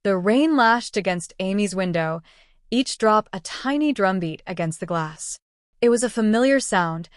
The rain lashed against Amy's window, each drop a tiny drumbeat against the glass. It was a familiar sound,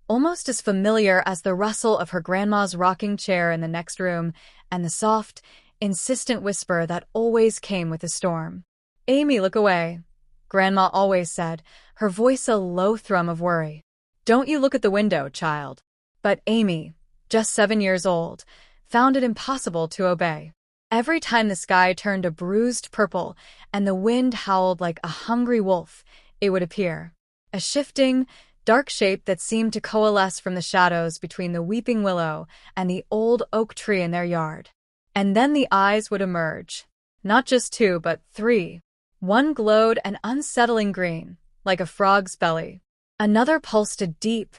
almost as familiar as the rustle of her grandma's rocking chair in the next room and the soft, insistent whisper that always came with the storm. "Amy, look away," Grandma always said, her voice a low thrum of worry. "Don't you look at the window, child." But Amy, just 7 years old, found it impossible to obey. Every time the sky turned a bruised purple and the wind howled like a hungry wolf, it would appear. A shifting, dark shape that seemed to coalesce from the shadows between the weeping willow and the old oak tree in their yard. And then the eyes would emerge. Not just two, but three. One glowed an unsettling green, like a frog's belly. Another pulsed a deep,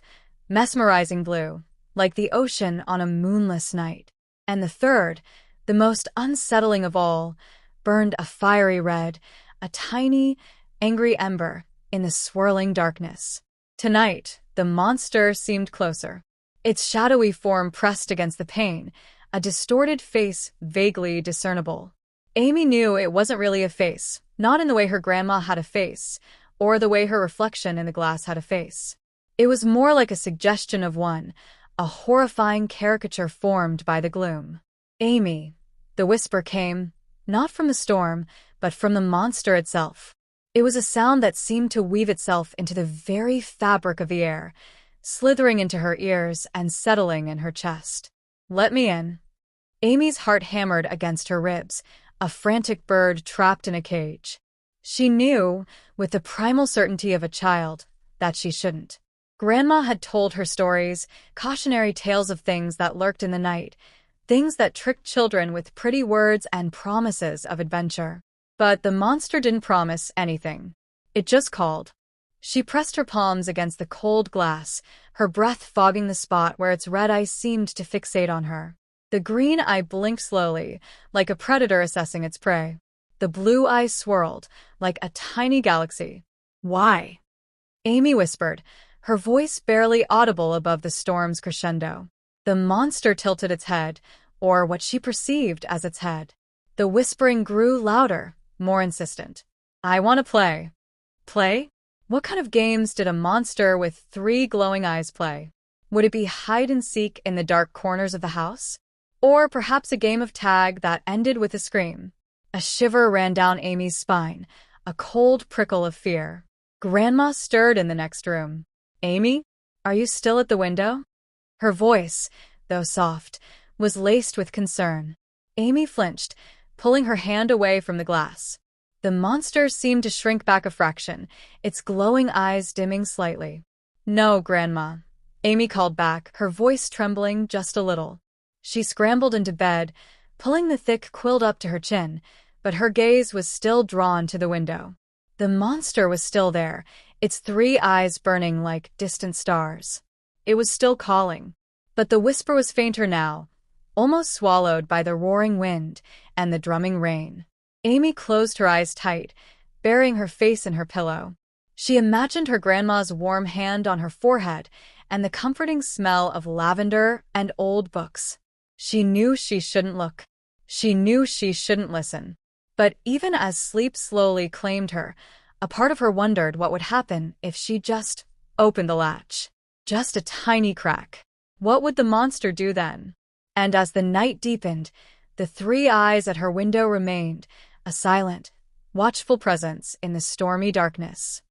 mesmerizing blue, like the ocean on a moonless night. And the third, the most unsettling of all, burned a fiery red, a tiny, angry ember in the swirling darkness. Tonight, the monster seemed closer. Its shadowy form pressed against the pane, a distorted face vaguely discernible. Amy knew it wasn't really a face, not in the way her grandma had a face, or the way her reflection in the glass had a face. It was more like a suggestion of one, a horrifying caricature formed by the gloom. "Amy," the whisper came, not from the storm, but from the monster itself. It was a sound that seemed to weave itself into the very fabric of the air, slithering into her ears and settling in her chest. "Let me in." Amy's heart hammered against her ribs, a frantic bird trapped in a cage. She knew, with the primal certainty of a child, that she shouldn't. Grandma had told her stories, cautionary tales of things that lurked in the night, things that tricked children with pretty words and promises of adventure. But the monster didn't promise anything. It just called. She pressed her palms against the cold glass, her breath fogging the spot where its red ice seemed to fixate on her. The green eye blinked slowly, like a predator assessing its prey. The blue eye swirled, like a tiny galaxy. "Why?" Amy whispered, her voice barely audible above the storm's crescendo. The monster tilted its head, or what she perceived as its head. The whispering grew louder, more insistent. "I want to play." Play? What kind of games did a monster with 3 glowing eyes play? Would it be hide-and-seek in the dark corners of the house? Or perhaps a game of tag that ended with a scream? A shiver ran down Amy's spine, a cold prickle of fear. Grandma stirred in the next room. "Amy, are you still at the window?" Her voice, though soft, was laced with concern. Amy flinched, pulling her hand away from the glass. The monster seemed to shrink back a fraction, its glowing eyes dimming slightly. "No, Grandma," Amy called back, her voice trembling just a little. She scrambled into bed, pulling the thick quilt up to her chin, but her gaze was still drawn to the window. The monster was still there, its 3 eyes burning like distant stars. It was still calling, but the whisper was fainter now, almost swallowed by the roaring wind and the drumming rain. Amy closed her eyes tight, burying her face in her pillow. She imagined her grandma's warm hand on her forehead and the comforting smell of lavender and old books. She knew she shouldn't look. She knew she shouldn't listen. But even as sleep slowly claimed her, a part of her wondered what would happen if she just opened the latch. Just a tiny crack. What would the monster do then? And as the night deepened, the 3 eyes at her window remained, a silent, watchful presence in the stormy darkness.